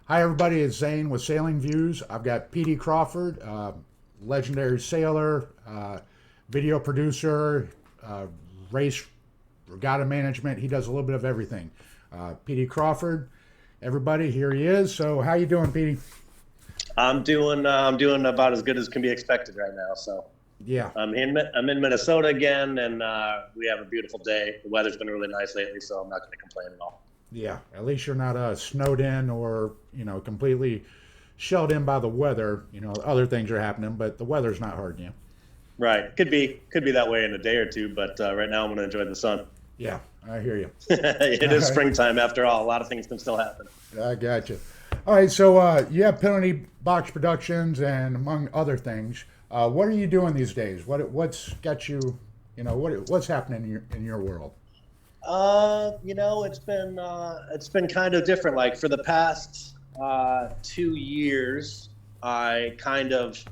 Hi, everybody. It's Zane with Sailing Views. I've got PD Crawford, legendary sailor, video producer, uh, race regatta management. He does a little bit of everything. PD Crawford, everybody, here he is. So, how you doing, PD? I'm doing about as good as can be expected right now. So Yeah, I'm in Minnesota again, and we have a beautiful day. The weather's been really nice lately, so I'm not going to complain at all. yeah. At least you're not snowed in or completely shelled in by the weather. Other things are happening, but the weather's not hurting you. Right, could be that way in a day or two, but right now I'm going to enjoy the sun. Yeah, I hear you. It All is right. springtime after all. A lot of things can still happen. I got you. All right, so you have Penalty Box Productions, and among other things, what are you doing these days? What's got you? What's happening in your world? It's been kind of different. Like for the past 2 years, I kind of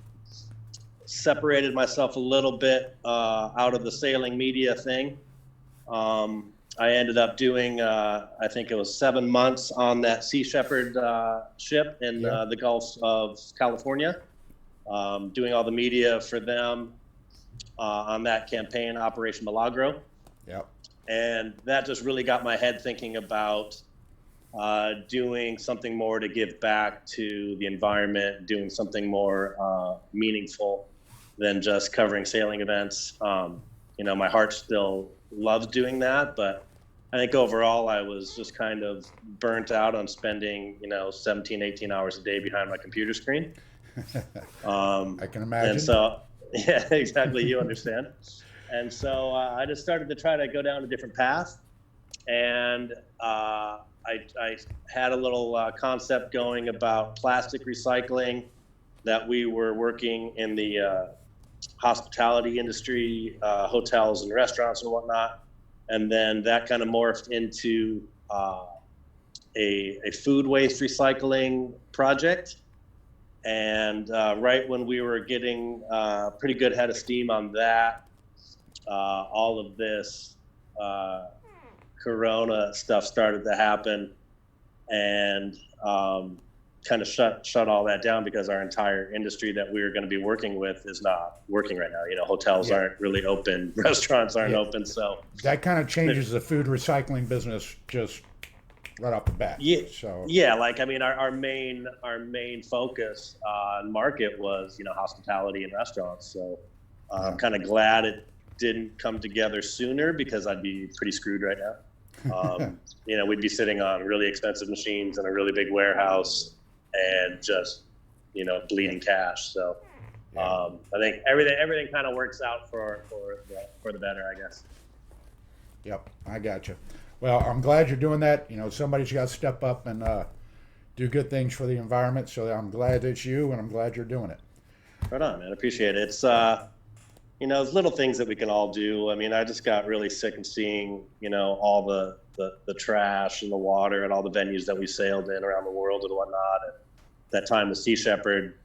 separated myself a little bit out of the sailing media thing. I ended up doing, I think it was 7 months on that Sea Shepherd ship in Yeah, the Gulf of California, doing all the media for them on that campaign, Operation Milagro. yeah, And that just really got my head thinking about doing something more to give back to the environment, doing something more meaningful than just covering sailing events. My heart still loves doing that, but I think overall I was just kind of burnt out on spending, 17, 18 hours a day behind my computer screen. I can And imagine. so, yeah, exactly, you understand. And so I just started to try to go down a different path. And I had a little concept going about plastic recycling, that we were working in the hospitality industry, hotels and restaurants and whatnot. And then that kind of morphed into a food waste recycling project. And right when we were getting a pretty good head of steam on that, all of this Corona stuff started to happen, and kind of shut all that down because our entire industry that we were going to be working with is not working right now. Hotels Yeah, aren't really open, restaurants aren't yeah. open, so That kind of changes the food recycling business just right off the bat. yeah, So, yeah. Like I mean, our main focus and market was hospitality and restaurants. So I'm yeah, kind of glad it didn't come together sooner because I'd be pretty screwed right now. We'd be sitting on really expensive machines in a really big warehouse and just yeah, bleeding cash. So yeah. I think everything kind of works out for the better, I guess. Yep, I got you. Well, I'm glad you're doing that. Somebody's got to step up and do good things for the environment. So I'm glad it's you, and I'm glad you're doing it. Right on, man. Appreciate it. It's little things that we can all do. I mean, I just got really sick of seeing, all the trash and the water and all the venues that we sailed in around the world and whatnot. And that time with Sea Shepherd,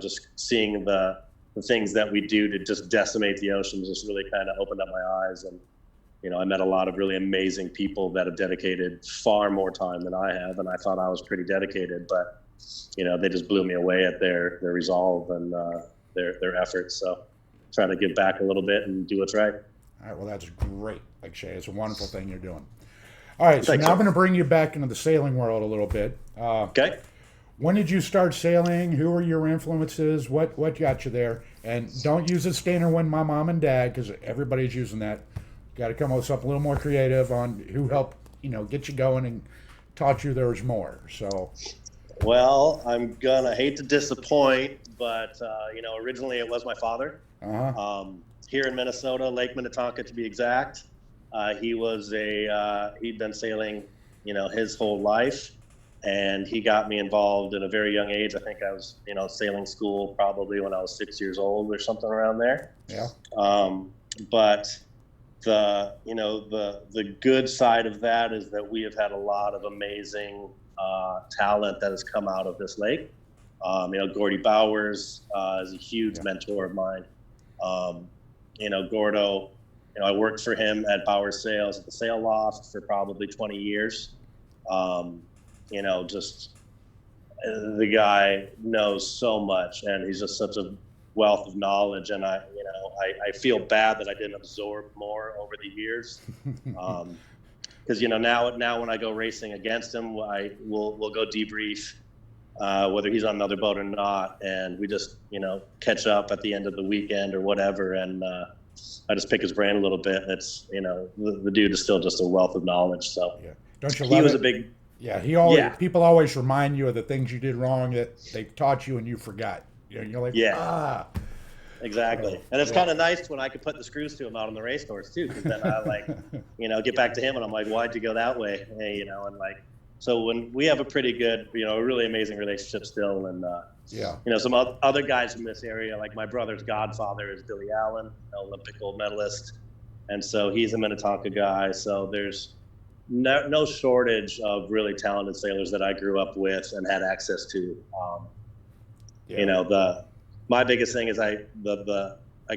just seeing the things that we do to just decimate the oceans just really kind of opened up my eyes. And, I met a lot of really amazing people that have dedicated far more time than I have. And I thought I was pretty dedicated, but, they just blew me away at their resolve and their efforts. So try to give back a little bit and do what's right. All right, well, that's great. Like I say, it's a wonderful thing you're doing. All right, so Thanks, now I'm sir. going to bring you back into the sailing world a little bit. Okay. When did you start sailing? Who were your influences? What got you there? And don't use a standard one, my mom and dad, because everybody's using that. Got to come up with something a little more creative on who helped, get you going and taught you there was more. So, Well, I'm gonna hate to disappoint, but originally it was my father. uh-huh. Here in Minnesota, Lake Minnetonka to be exact. He'd been sailing, his whole life, and he got me involved at a very young age. I think I was, sailing school probably when I was 6 years old or something around there. Yeah, But the good side of that is that we have had a lot of amazing talent that has come out of this lake. Gordy Bowers is a huge yeah, mentor of mine. Gordo, I worked for him at Bowers Sales at the Sail Loft for probably 20 years. Just the guy knows so much, and he's just such a wealth of knowledge. And I feel bad that I didn't absorb more over the years. Because now when I go racing against him, we'll go debrief, whether he's on another boat or not, and we just catch up at the end of the weekend or whatever, and I just pick his brain a little bit. It's the dude is still just a wealth of knowledge. So Yeah. Don't you he love was it? a big He always yeah. people always remind you of the things you did wrong that they taught you and you forgot. You're like, Yeah. Exactly. And it's Yeah. kind of nice when I could put the screws to him out on the race course too, because then I get back to him and I'm like, why'd you go that way? Hey, and so when we have a pretty good, a really amazing relationship still. And, some other guys in this area, like my brother's godfather is Billy Allen, Olympic gold medalist. And so he's a Minnetonka guy. So there's no shortage of really talented sailors that I grew up with and had access to. My biggest thing is I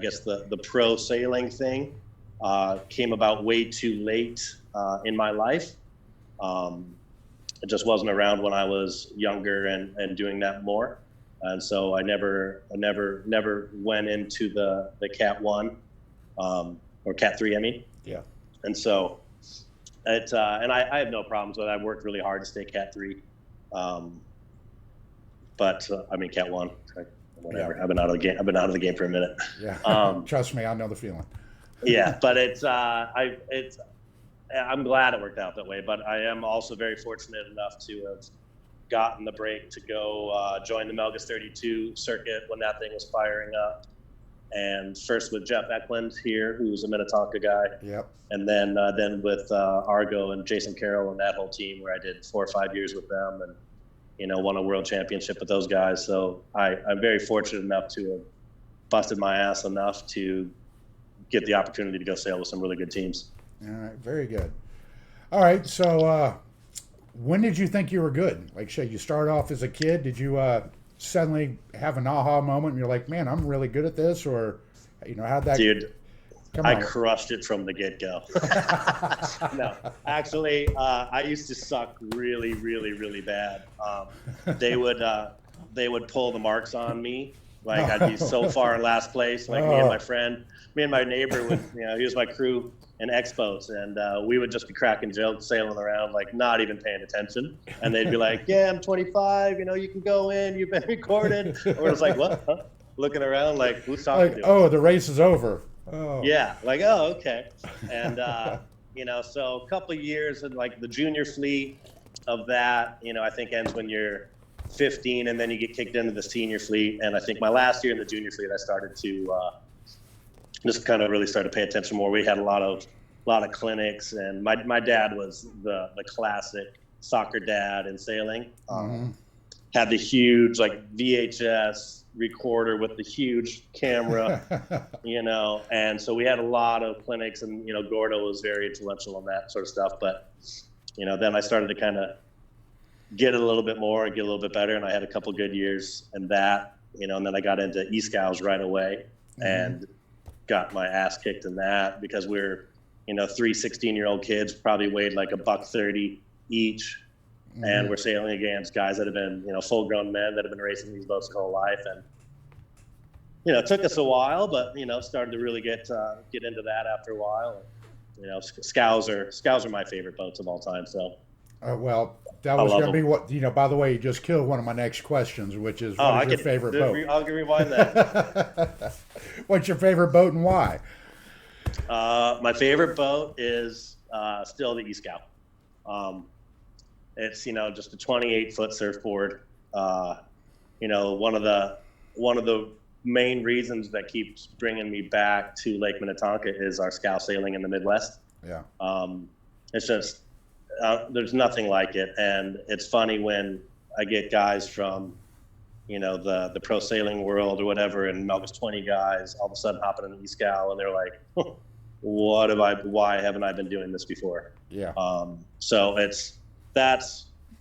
guess the pro sailing thing came about way too late in my life. It just wasn't around when I was younger and doing that more, and so I never went into the Cat 1 or Cat 3. I mean, Yeah. and so it and I have no problems with it. I worked really hard to stay Cat 3, but Cat 1. Whatever. Yeah. I've been out of the game for a minute. Yeah. Trust me, I know the feeling. Yeah, but I'm glad it worked out that way. But I am also very fortunate enough to have gotten the break to go join the Melgus 32 circuit when that thing was firing up. And first with Jeff Eklund here, who's a Minnetonka guy. Yep. And then with Argo and Jason Carroll and that whole team, where I did 4 or 5 years with them and won a world championship with those guys. So I'm very fortunate enough to have busted my ass enough to get the opportunity to go sail with some really good teams. All right. Very good. All right. So when did you think you were good? Like, say you start off as a kid. Did you suddenly have an aha moment and you're like, man, I'm really good at this? Or, how'd that... Dude, come I on. crushed it from the get-go. No, actually, I used to suck really, really, really bad. They would pull the marks on me. Like I'd be so far in last place. Like me and my neighbor would, he was my crew in expos, and we would just be cracking jokes, sailing around, like not even paying attention. And they'd be like, "Yeah, I'm 25. You can go in. You've been recorded." And we're just like, "What?" Huh? Looking around, like, who's talking to us? Oh, the race is over. Oh. Yeah, like, oh, okay. And, so a couple of years in like the junior fleet of that, I think ends when you're 15, and then you get kicked into the senior fleet. And I think my last year in the junior fleet, I started to just kind of really started to pay attention more. We had a lot of clinics, and my dad was the classic soccer dad in sailing. Had the huge like VHS recorder with the huge camera, and so we had a lot of clinics, and Gordo was very influential on that sort of stuff. But then I started to kind of get it a little bit more and get a little bit better, and I had a couple good years in that, and then I got into E-Scows right away and got my ass kicked in that, because we're 3 16-year-old kids, probably weighed like $130 each. And we're sailing against guys that have been, full-grown men that have been racing these boats their whole life. And, it took us a while, but, started to really get into that after a while. And, Scows are my favorite boats of all time. So, well, that was going to be what, by the way, you just killed one of my next questions, which is, what is your favorite boat? I'll rewind that. What's your favorite boat and why? My favorite boat is still the E-Scow. It's just a 28-foot surfboard. One of the main reasons that keeps bringing me back to Lake Minnetonka is our scow sailing in the Midwest. Yeah. It's just there's nothing like it, and it's funny when I get guys from the pro sailing world or whatever, and Melgus 20 guys all of a sudden hopping in the E-Scow, and they're like, why haven't I been doing this before? Yeah. So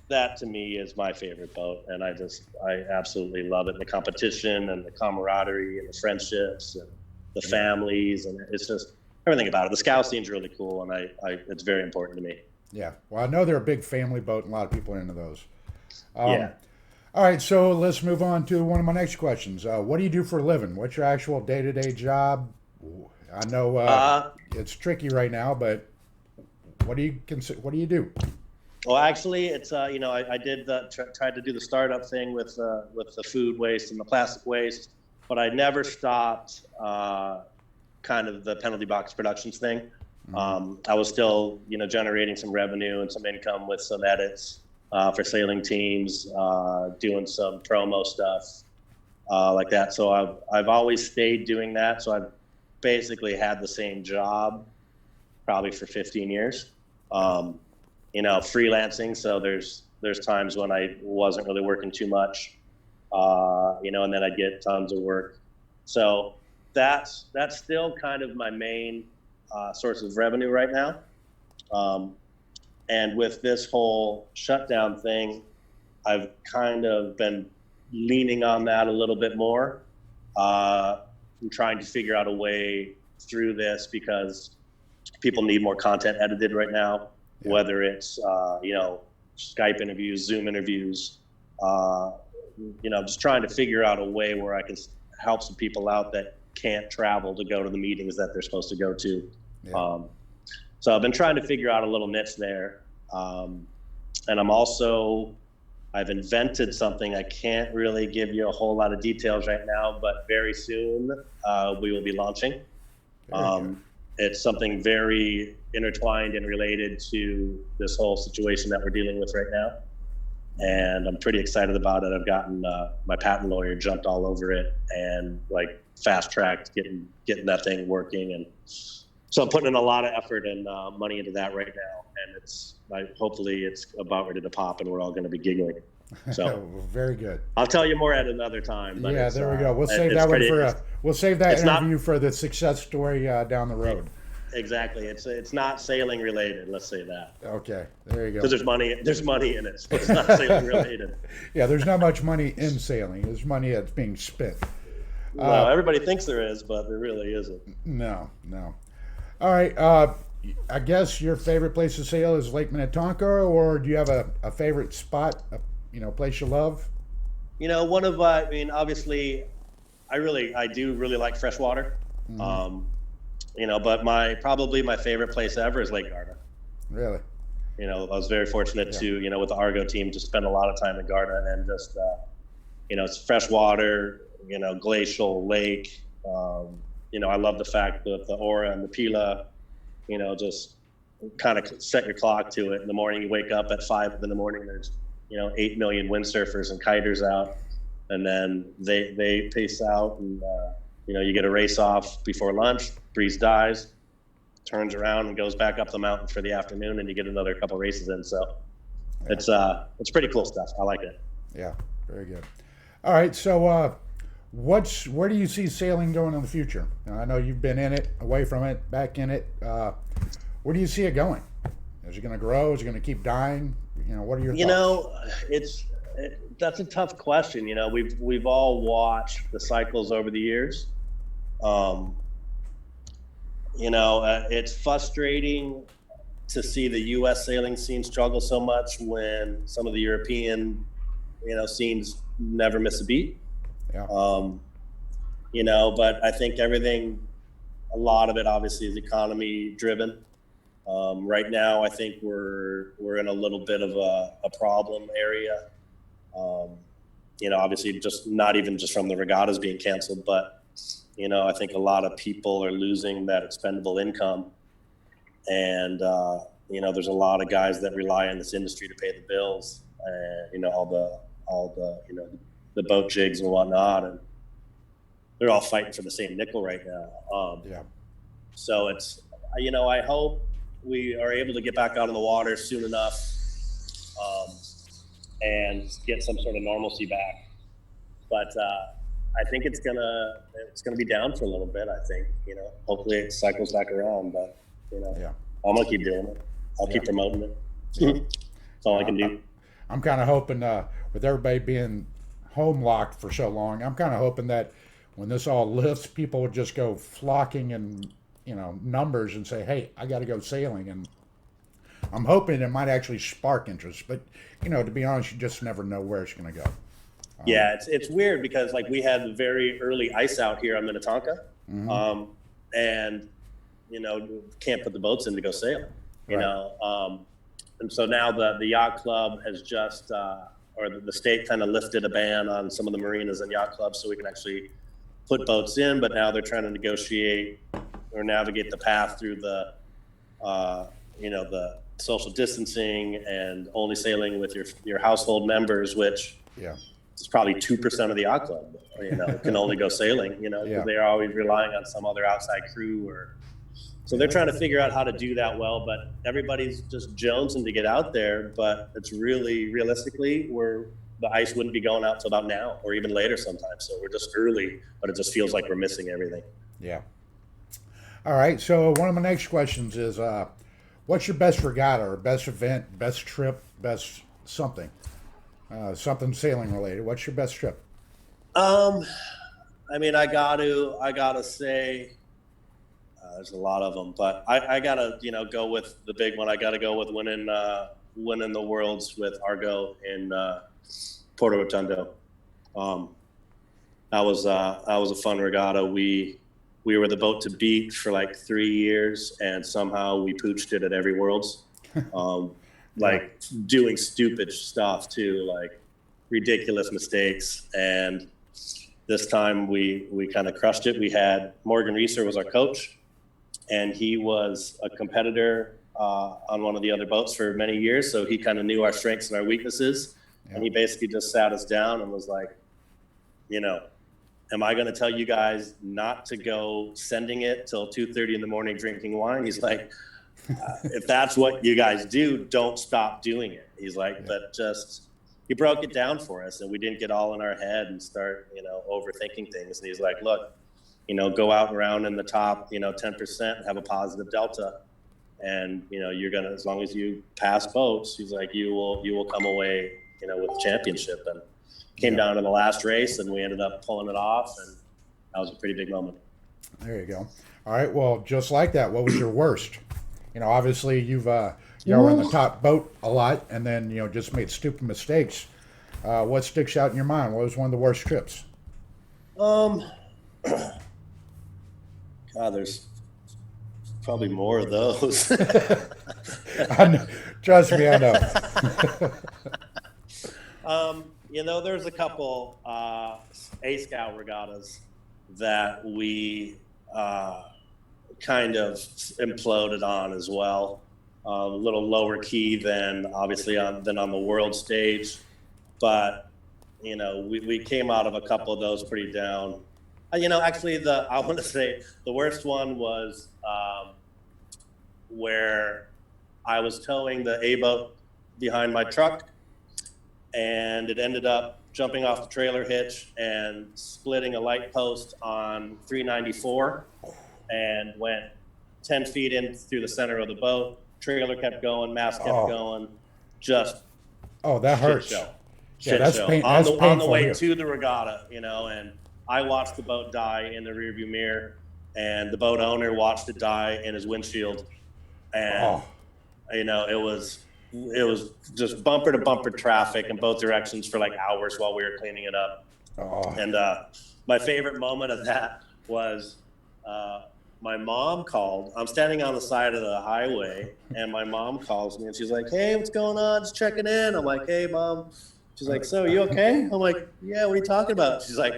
that to me is my favorite boat, and I absolutely love it. The competition and the camaraderie and the friendships and the families, and it's just everything about it. The scow scene's really cool, and it's very important to me. Yeah. Well, I know they're a big family boat, and a lot of people are into those. Yeah. All right, so let's move on to one of my next questions. What do you do for a living? What's your actual day-to-day job? I know Uh, it's tricky right now, but what do you What do you do? well, actually, it's I did tried to do the startup thing with the food waste and the plastic waste, but I never stopped kind of the penalty box productions thing. I was still generating some revenue and some income with some edits for sailing teams, doing some promo stuff like that. So I've always stayed doing that. So I've basically had the same job probably for 15 years. Freelancing. So there's times when I wasn't really working too much, and then I'd get tons of work. So that's still kind of my main source of revenue right now. And with this whole shutdown thing, I've kind of been leaning on that a little bit more. I'm trying to figure out a way through this because people need more content edited right now, whether it's, Skype interviews, Zoom interviews, just trying to figure out a way where I can help some people out that can't travel to go to the meetings that they're supposed to go to. Yeah. So I've been trying to figure out a little niche there. And I've invented something. I can't really give you a whole lot of details right now, but very soon we will be launching. It's something very intertwined and related to this whole situation that we're dealing with right now. And I'm pretty excited about it. I've gotten my patent lawyer jumped all over it and like fast tracked getting that thing working. And so I'm putting in a lot of effort and money into that right now. And hopefully it's about ready to pop and we're all going to be giggling. So very good. I'll tell you more at another time. But yeah, there we go. We'll save that we'll save that interview for the success story down the road. Exactly. It's not sailing related. Let's say that. Okay, there you go. Because there's money in it. So it's not sailing related. Yeah, there's not much money in sailing. There's money that's being spent. Well, everybody thinks there is, but there really isn't. No. All right. I guess your favorite place to sail is Lake Minnetonka, or do you have a favorite spot, place you love? Obviously, I do really like freshwater. Mm-hmm. But probably my favorite place ever is Lake Garda. Really? I was very fortunate to, with the Argo team, to spend a lot of time in Garda and just, it's freshwater, glacial lake. I love the fact that the Aura and the Pila, just kind of set your clock to it. In the morning, you wake up at 5 in the morning, there's, 8 million windsurfers and kiters out. And then they pace out and, you get a race off before lunch, breeze dies, turns around and goes back up the mountain for the afternoon, and you get another couple races in. So it's pretty cool stuff. I like it. Yeah, very good. All right, so where do you see sailing going in the future? Now, I know you've been in it, away from it, back in it. Where do you see it going? Is it going to grow? Is it going to keep dying? What are your thoughts? That's a tough question. We've all watched the cycles over the years. It's frustrating to see the U.S. sailing scene struggle so much when some of the European, scenes never miss a beat. Yeah. But I think a lot of it obviously is economy driven. Right now, I think we're in a little bit of a problem area. Obviously just not even just from the regattas being canceled, but, I think a lot of people are losing that expendable income. And, there's a lot of guys that rely on this industry to pay the bills and, all the boat jigs and whatnot. And they're all fighting for the same nickel right now. Yeah. So it's, I hope we are able to get back out on the water soon enough and get some sort of normalcy back. But I think it's gonna be down for a little bit. I think hopefully it cycles back around. But yeah. I'm gonna keep doing it. I'll keep promoting it. That's all I can do. I'm kind of hoping with everybody being home locked for so long, I'm kind of hoping that when this all lifts, people would just go flocking in numbers and say, hey, I got to go sailing. And I'm hoping it might actually spark interest, but to be honest, you just never know where it's going to go. Yeah, it's weird because like we had very early ice out here on Minnetonka, and can't put the boats in to go sail. You Right. know, and so now the yacht club has just or the state kind of lifted a ban on some of the marinas and yacht clubs, so we can actually put boats in. But now they're trying to negotiate or navigate the path through the the social distancing and only sailing with your household members, which is probably 2% of the yacht club. Can only go sailing. Because they're always relying on some other outside crew So they're trying to figure out how to do that well, but everybody's just jonesing to get out there. But it's really, realistically, the ice wouldn't be going out till about now or even later sometimes. So we're just early, but it just feels like we're missing everything. Yeah. All right. So one of my next questions is, what's your best regatta or best event, best trip, best something? Something sailing related. What's your best trip? I gotta say, there's a lot of them, but I gotta, go with the big one. I gotta go with winning the Worlds with Argo in Puerto Rotundo. That was a fun regatta. We were the boat to beat for like 3 years, and somehow we pooched it at every Worlds. Like doing stupid stuff too, like ridiculous mistakes. And this time we kind of crushed it. We had Morgan Reeser was our coach, and he was a competitor on one of the other boats for many years. So he kind of knew our strengths and our weaknesses. And he basically just sat us down and was like, am I going to tell you guys not to go sending it till 2:30 in the morning drinking wine? He's like, if that's what you guys do, don't stop doing it. He's like, but he broke it down for us, and we didn't get all in our head and start, overthinking things. And he's like, look, go out and around in the top, 10%, have a positive delta. And, you're going to, as long as you pass boats, he's like, you will come away, with the championship. And came down to the last race, and we ended up pulling it off. And that was a pretty big moment. There you go. All right. Well, just like that, what was your worst? Obviously you've, were in the top boat a lot, and then, just made stupid mistakes. What sticks out in your mind? What was one of the worst trips? God, there's probably more of those. I know. Trust me, I know. There's a couple E-Scow regattas that we kind of imploded on as well. A little lower key than obviously on the world stage, but we came out of a couple of those pretty down. Actually, I want to say the worst one was where I was towing the A boat behind my truck, and it ended up jumping off the trailer hitch and splitting a light post on 394, and went 10 feet in through the center of the boat. Trailer kept going, mast kept going. Just that hurts. Shit that's show. That's on the way to the regatta, and I watched the boat die in the rearview mirror, and the boat owner watched it die in his windshield, and it was just bumper to bumper traffic in both directions for like hours while we were cleaning it up. And my favorite moment of that was my mom called. I'm standing on the side of the highway, and my mom calls me, and she's like, "Hey, what's going on? Just checking in." I'm like, "Hey, Mom." She's like, "So, are you okay?" I'm like, "Yeah, what are you talking about?" She's like,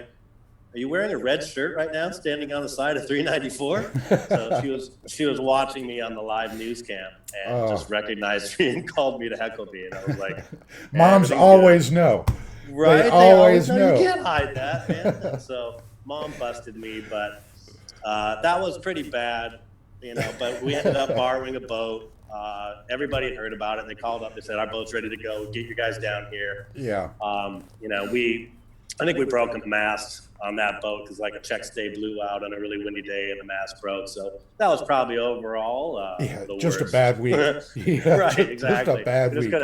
"Are you wearing a red shirt right now, standing on the side of 394?" So she was watching me on the live news cam and just recognized me and called me to heckle me, and I was like, "Moms always know." Right? They always know. You can't hide that, man. So Mom busted me, but that was pretty bad, But we ended up borrowing a boat. Everybody had heard about it. They called up. They said, "Our boat's ready to go. Get you guys down here." Yeah. I think we broke a mast on that boat because like a check stay blew out on a really windy day and the mast broke. So that was probably overall the just worst. a bad week. Yeah, right, exactly. Just a bad week. We could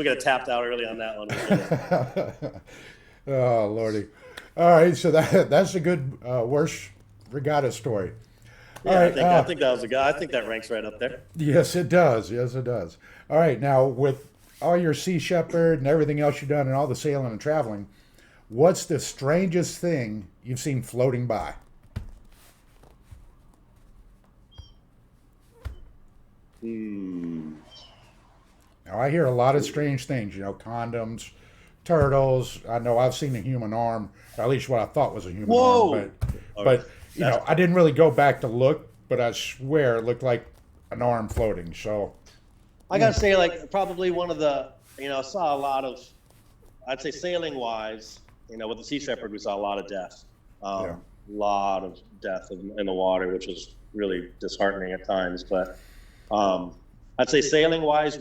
have tapped out early on that one. Oh Lordy! All right, so that's a good worst regatta story. Yeah, all right, I think that was a guy. I think that ranks right up there. Yes, it does. Yes, it does. All right, now with all your Sea Shepherd and everything else you've done and all the sailing and traveling, What's the strangest thing you've seen floating by? Hmm. Now, I hear a lot of strange things, condoms, turtles. I know I've seen a human arm, or at least what I thought was a human arm, Whoa. but That's I didn't really go back to look, but I swear it looked like an arm floating. So, I gotta say, like, probably one of the, I saw a lot of, I'd say sailing wise, with the Sea Shepherd, we saw a lot of death. yeah, Lot of death in the water, which was really disheartening at times. But I'd say sailing wise, I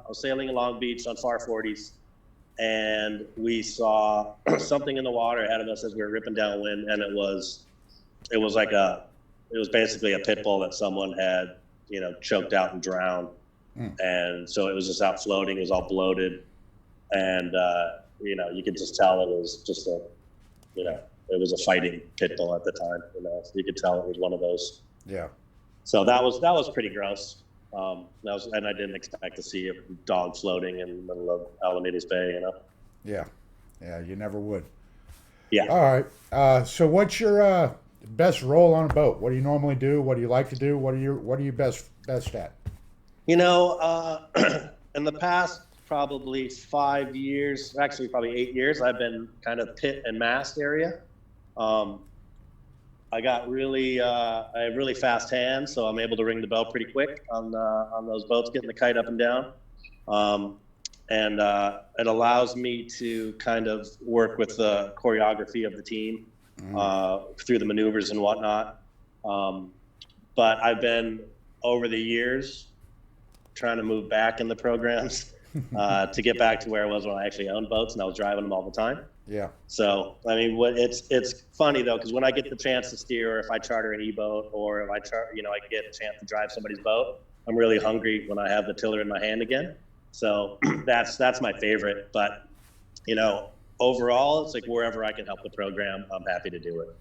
was sailing in Long Beach on far 40s, and we saw something in the water ahead of us as we were ripping downwind, and it was basically a pit bull that someone had, choked out and drowned. And so it was just out floating. It was all bloated, and you could just tell it was just it was a fighting pit bull at the time. You could tell it was one of those. yeah, So that was pretty gross. And I didn't expect to see a dog floating in the middle of Alameda's Bay. yeah, yeah. You never would. Yeah. All right. So, what's your best role on a boat? What do you normally do? What do you like to do? What are you best at? In the past probably 5 years, actually probably 8 years, I've been kind of pit and mast area. I have really fast hands, so I'm able to ring the bell pretty quick on those boats, getting the kite up and down. And it allows me to kind of work with the choreography of the team through the maneuvers and whatnot. But I've been, over the years, trying to move back in the programs to get back to where I was when I actually owned boats and I was driving them all the time. Yeah. So, I mean, it's funny though, because when I get the chance to steer, or if I charter an E-boat, or if I get a chance to drive somebody's boat, I'm really hungry when I have the tiller in my hand again. So that's my favorite. But, overall, it's like wherever I can help the program, I'm happy to do it.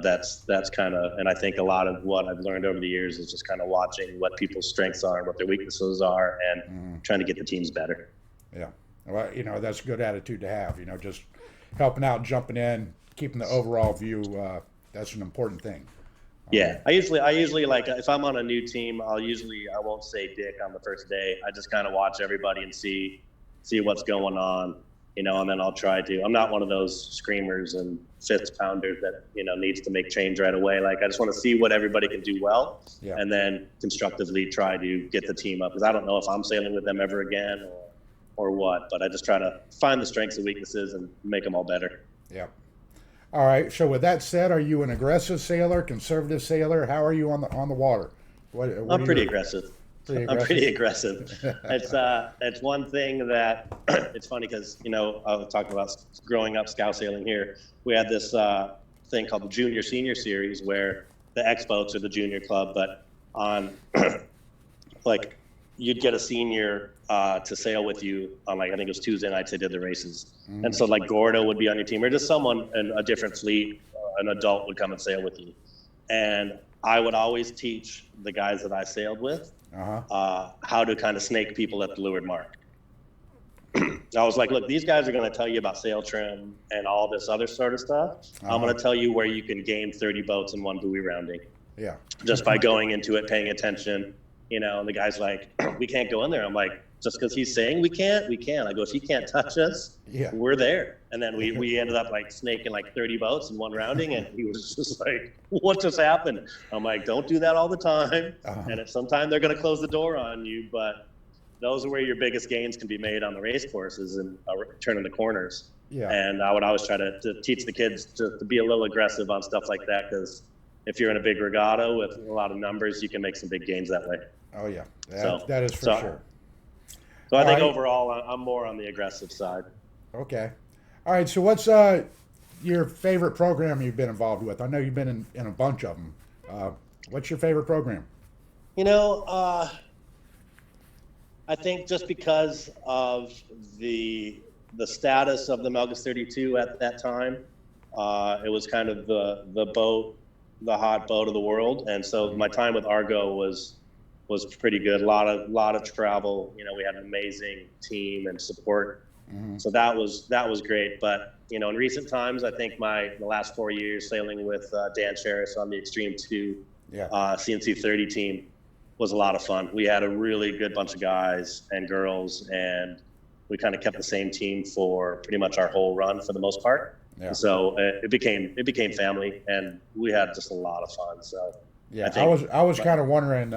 That's kind of, and I think a lot of what I've learned over the years is just kind of watching what people's strengths are and what their weaknesses are, and trying to get the teams better. Yeah. Well, that's a good attitude to have, just helping out, jumping in, keeping the overall view. That's an important thing. Yeah. I usually like, if I'm on a new team, I won't say dick on the first day. I just kind of watch everybody and see what's going on, and then I'll try to, I'm not one of those screamers and fist pounders that, needs to make change right away. Like, I just want to see what everybody can do well, and then constructively try to get the team up. Because I don't know if I'm sailing with them ever again or what, but I just try to find the strengths and weaknesses and make them all better. Yeah. All right. So with that said, are you an aggressive sailor, conservative sailor? How are you on the water? I'm pretty aggressive. I'm pretty aggressive. It's one thing that it's funny because, I was talking about growing up scow sailing here. We had this thing called the Junior Senior Series where the X boats are the junior club, but on like you'd get a senior to sail with you on, like, I think it was Tuesday nights they did the races. And so like Gordo would be on your team, or just someone in a different fleet, an adult would come and sail with you. And I would always teach the guys that I sailed with how to kind of snake people at the leeward mark. I was like, look, these guys are going to tell you about sail trim and all this other sort of stuff. I'm going to tell you where you can gain 30 boats in one buoy rounding. Yeah. Just by going into it, paying attention, and the guy's like, we can't go in there. I'm like, just because he's saying we can't. I go, if he can't touch us, we're there. And then we ended up like snaking like 30 boats in one rounding, and he was just like, what just happened? I'm like, don't do that all the time. And at some time they're going to close the door on you, but those are where your biggest gains can be made on the race courses and turning the corners. Yeah. And I would always try to teach the kids to be a little aggressive on stuff like that, because if you're in a big regatta with a lot of numbers, you can make some big gains that way. Oh, yeah. That is for sure. So I think overall, I'm more on the aggressive side. Okay. All right. So what's your favorite program you've been involved with? I know you've been in a bunch of them. What's your favorite program? I think just because of the status of the Melgus 32 at that time, it was kind of the hot boat of the world. And so my time with Argo was pretty good. A lot of travel. We had an amazing team and support So that was great. But in recent times, I think the last 4 years sailing with Dan Cheris on the Extreme 2 CNC 30 team was a lot of fun. We had a really good bunch of guys and girls, and we kind of kept the same team for pretty much our whole run for the most part. Yeah. So it became family, and we had just a lot of fun. So yeah, I was kind of wondering,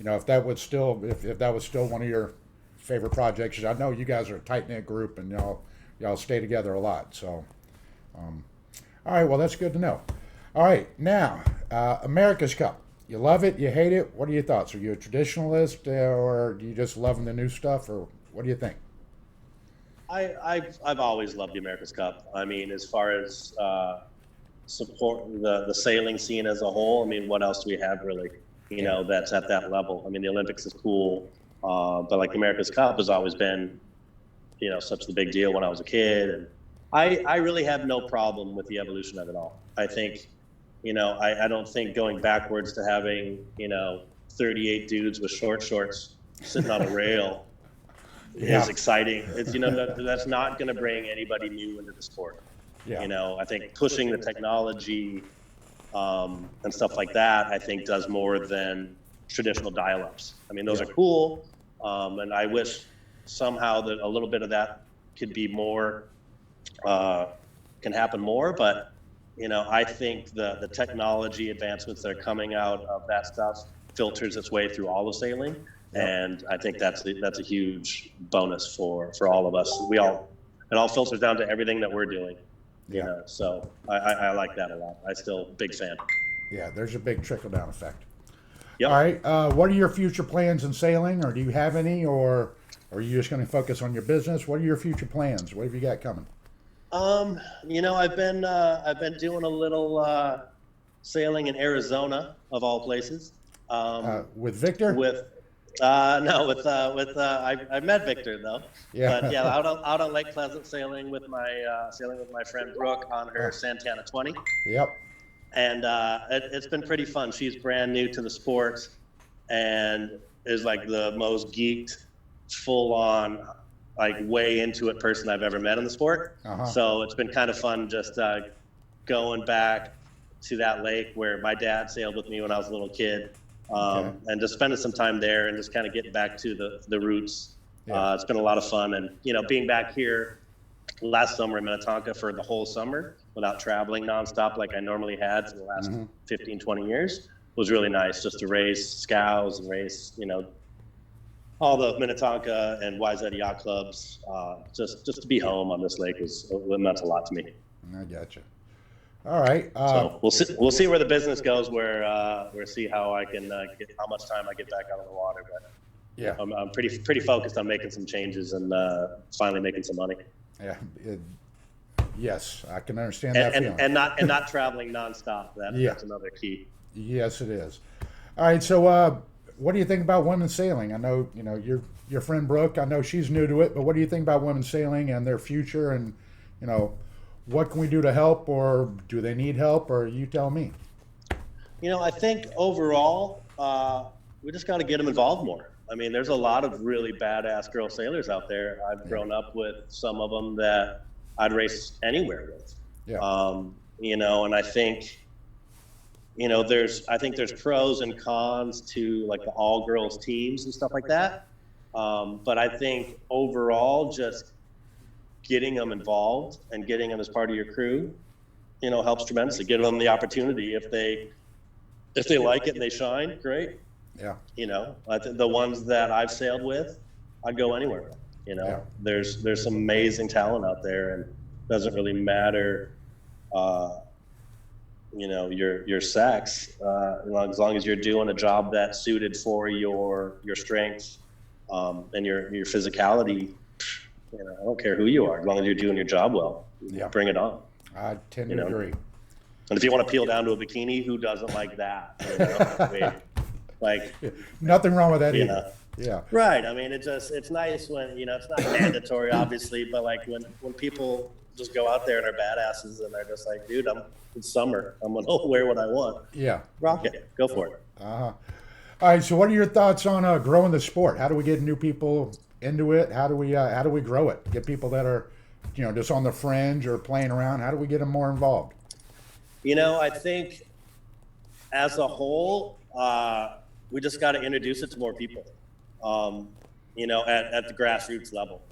if that was still one of your favorite projects. I know you guys are a tight knit group, and y'all stay together a lot. So, all right, well that's good to know. All right, now America's Cup. You love it? You hate it? What are your thoughts? Are you a traditionalist, or do you just loving the new stuff, or what do you think? I've always loved the America's Cup. I mean, as far as support the sailing scene as a whole, I mean, what else do we have really? That's at that level. I mean, the Olympics is cool, but like the America's Cup has always been, such a big deal when I was a kid, and I really have no problem with the evolution of it all. I think. I don't think going backwards to having, 38 dudes with short shorts sitting on a rail is exciting. It's, that's not going to bring anybody new into the sport. Yeah. I think pushing the technology and stuff like that, I think does more than traditional dial-ups. I mean, those are cool. And I wish somehow that a little bit of that could be more, can happen more, but I think the technology advancements that are coming out of that stuff filters its way through all of sailing, and I think that's a huge bonus for all of us. It all filters down to everything that we're doing. So I like that a lot. I still big fan. Yeah, there's a big trickle down effect. Yep. All right, what are your future plans in sailing, or do you have any, or are you just going to focus on your business? What are your future plans? What have you got coming? I've been doing a little sailing in Arizona, of all places. With Victor? I met Victor though. Yeah. But yeah, out on Lake Pleasant sailing with my friend Brooke on her Santana 20. Yep. And it's been pretty fun. She's brand new to the sport, and is like the most geeked, full on, like way into it person I've ever met in the sport. So it's been kind of fun just going back to that lake where my dad sailed with me when I was a little kid, and just spending some time there and just kind of getting back to the roots. It's been a lot of fun, and being back here last summer in Minnetonka for the whole summer without traveling nonstop like I normally had for the last 15, 20 years was really nice, just to race scows and race, all the Minnetonka and YZ yacht clubs. Just to be home on this lake it meant a lot to me. I gotcha. All right. So we'll see where the business goes. We'll see how I can get how much time I get back out on the water. But yeah, I'm pretty focused on making some changes and finally making some money. Yeah. Yes, I can understand that feeling. And not traveling nonstop. That's another key. Yes, it is. All right. So, what do you think about women's sailing? I know your friend Brooke. I know she's new to it, but what do you think about women's sailing and their future? And what can we do to help, or do they need help, or you tell me? I think overall we just got to get them involved more. I mean, there's a lot of really badass girl sailors out there. I've grown up with some of them that I'd race anywhere with. Yeah. And I think. There's pros and cons to like the all girls teams and stuff like that. But I think overall, just getting them involved and getting them as part of your crew, helps tremendously. Give them the opportunity if they like it and they shine, great. Yeah. I think the ones that I've sailed with, I'd go anywhere. There's some amazing talent out there, and it doesn't really matter. Your sex, as long as you're doing a job that's suited for your strengths and your physicality. I don't care who you are, as long as you're doing your job well. Bring it on. I tend to agree. And if you want to peel down to a bikini, who doesn't like that? Nothing wrong with that either. Yeah. Right. I mean, it's nice when it's not mandatory, obviously, but like when people just go out there and are badasses and they're just like, dude, it's summer. I'm gonna wear what I want. Yeah. Rock it. Go for it. All right. So, what are your thoughts on growing the sport? How do we get new people into it? How do we grow it? Get people that are, just on the fringe or playing around. How do we get them more involved? I think as a whole, we just got to introduce it to more people, at the grassroots level.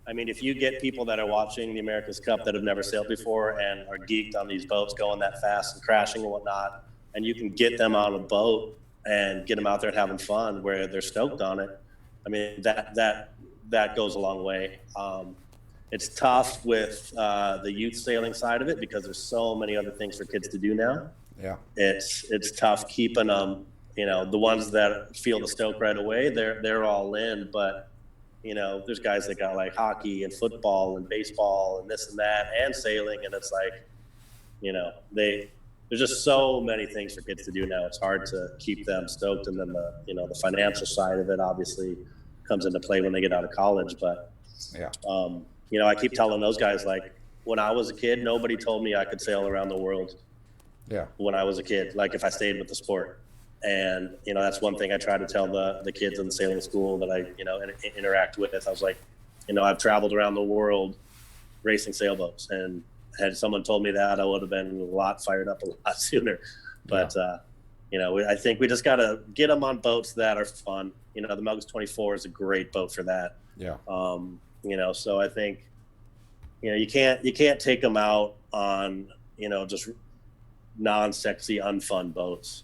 I mean, if you get people that are watching the America's Cup that have never sailed before and are geeked on these boats going that fast and crashing and whatnot, and you can get them on a boat and get them out there and having fun where they're stoked on it, I mean, that goes a long way. It's tough with the youth sailing side of it because there's so many other things for kids to do now. Yeah. It's tough keeping them, the ones that feel the stoke right away, they're all in, but there's guys that got like hockey and football and baseball and this and that and sailing. And it's like, there's just so many things for kids to do now. It's hard to keep them stoked. And then the financial side of it obviously comes into play when they get out of college. But, yeah. I keep telling those guys, like, when I was a kid, nobody told me I could sail around the world. Yeah. When I was a kid, like if I stayed with the sport. And, that's one thing I try to tell the kids in the sailing school that I, interact with. I was like, I've traveled around the world racing sailboats, and had someone told me that, I would have been a lot fired up a lot sooner. But, I think we just got to get them on boats that are fun. The Melgus 24 is a great boat for that. Yeah. So I think, you can't take them out on, just non-sexy, unfun boats.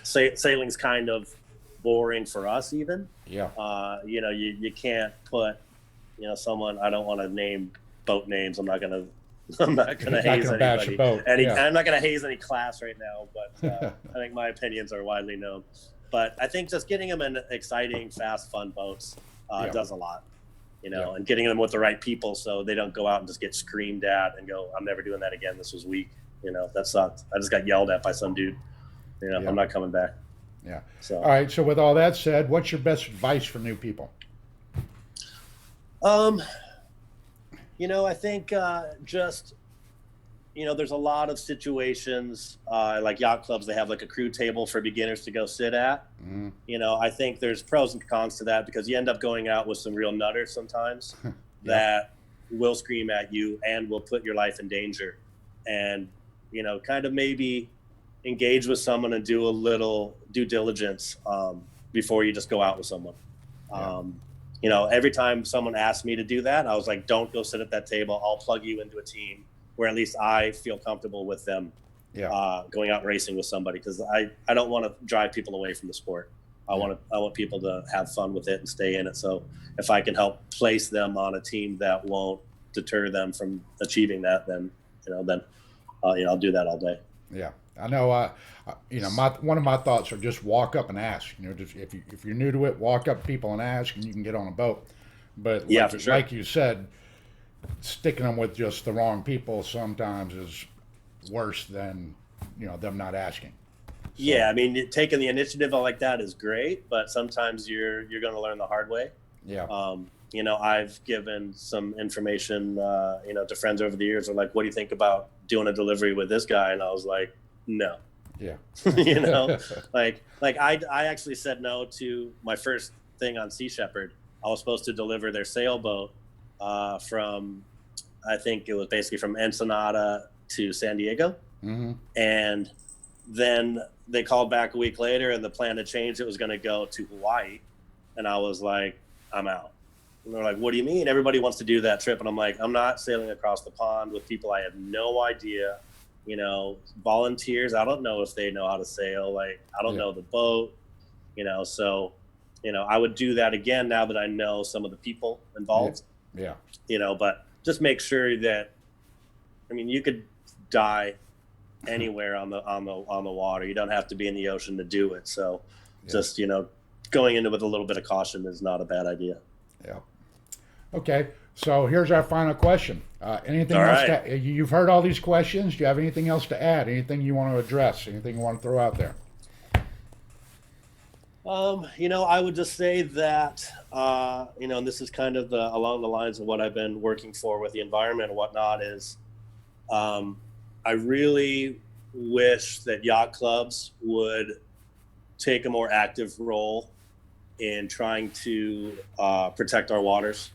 Sailing's kind of boring for us even. Yeah. You can't put, someone, I don't want to name boat names. I'm not gonna haze anybody. I'm not gonna haze any class right now, but I think my opinions are widely known. But I think just getting them in exciting, fast, fun boats does a lot. And getting them with the right people so they don't go out and just get screamed at and go, I'm never doing that again. This was weak. That sucked. I just got yelled at by some dude. I'm not coming back. Yeah. So. All right. So with all that said, what's your best advice for new people? I think just, there's a lot of situations like yacht clubs. They have like a crew table for beginners to go sit at. Mm-hmm. I think there's pros and cons to that because you end up going out with some real nutters sometimes that will scream at you and will put your life in danger. And, kind of maybe engage with someone and do a little due diligence before you just go out with someone. Every time someone asked me to do that, I was like, don't go sit at that table. I'll plug you into a team where at least I feel comfortable with them going out racing with somebody, because I don't want to drive people away from the sport. I want people to have fun with it and stay in it. So if I can help place them on a team that won't deter them from achieving that, then I'll do that all day. Yeah, I know. One of my thoughts are just walk up and ask. Just if you're new to it, walk up to people and ask, and you can get on a boat. But for sure. Like you said, sticking them with just the wrong people sometimes is worse than them not asking. So, yeah, I mean, taking the initiative like that is great, but sometimes you're going to learn the hard way. Yeah. I've given some information, to friends over the years. Are like, what do you think about doing a delivery with this guy? And I was like, no. Yeah. I actually said no to my first thing on Sea Shepherd. I was supposed to deliver their sailboat from, I think it was basically from Ensenada to San Diego. Mm-hmm. And then they called back a week later and the plan had changed. It was going to go to Hawaii. And I was like, I'm out. And they're like, what do you mean? Everybody wants to do that trip. And I'm like, I'm not sailing across the pond with people I have no idea, volunteers. I don't know if they know how to sail. Like, I don't know the boat, so, I would do that again now that I know some of the people involved. Yeah. But just make sure that, you could die anywhere on the water. You don't have to be in the ocean to do it. So just, going into it with a little bit of caution is not a bad idea. Yeah. Okay. So here's our final question. Anything all else? Right. You've heard all these questions. Do you have anything else to add? Anything you want to address? Anything you want to throw out there? I would just say that, and this is kind of along the lines of what I've been working for with the environment and whatnot is, I really wish that yacht clubs would take a more active role in trying to protect our waters.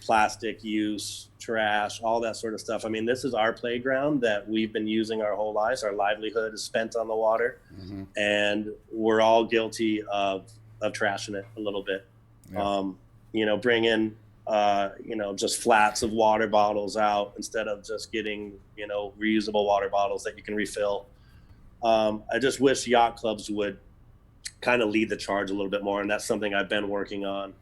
Plastic use, trash, all that sort of stuff. I mean, this is our playground that we've been using our whole lives. Our livelihood is spent on the water, and we're all guilty of trashing it a little bit. Yeah. Bring in, just flats of water bottles out instead of just getting, reusable water bottles that you can refill. I just wish yacht clubs would kind of lead the charge a little bit more, and that's something I've been working on.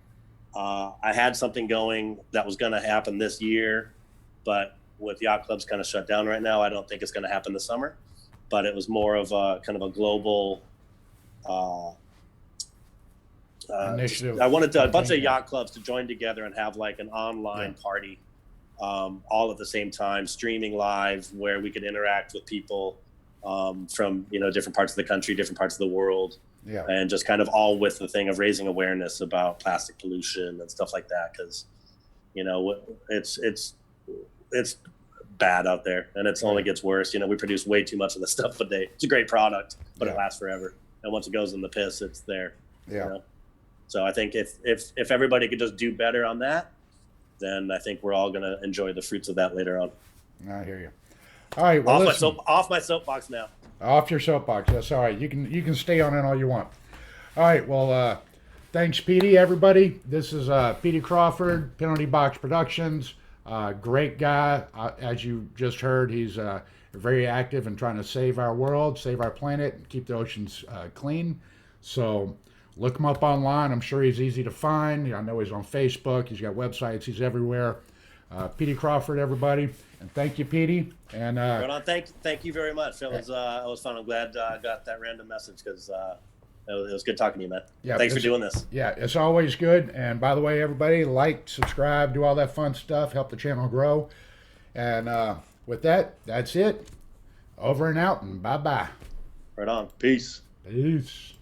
I had something going that was going to happen this year, but with yacht clubs kind of shut down right now, I don't think it's going to happen this summer. But it was more of a kind of a global initiative. I wanted a bunch of yacht clubs to join together and have like an online party, all at the same time, streaming live, where we could interact with people from different parts of the country, different parts of the world. Yeah. And just kind of all with the thing of raising awareness about plastic pollution and stuff like that, because it's bad out there, and it's only gets worse. We produce way too much of this stuff a day. It's a great product, but it lasts forever, and once it goes in the piss, it's there. Yeah. So I think if everybody could just do better on that, then I think we're all going to enjoy the fruits of that later on. I hear you. All right. Well, off my soapbox now. Off your soapbox. That's all right. You can stay on it all you want. All right. Well, thanks, Petey, everybody. This is Petey Crawford, Penalty Box Productions. Great guy. As you just heard, he's very active in trying to save our world, save our planet, and keep the oceans clean. So look him up online. I'm sure he's easy to find. I know he's on Facebook. He's got websites. He's everywhere. Petey Crawford, everybody. And thank you, Petey. And right on. Thank you very much. It was fun. I'm glad I got that random message, because it was good talking to you, man. Yeah, thanks for doing this. Yeah, it's always good. And by the way, everybody, like, subscribe, do all that fun stuff, help the channel grow. And with that, that's it. Over and out, and bye-bye. Right on. Peace. Peace.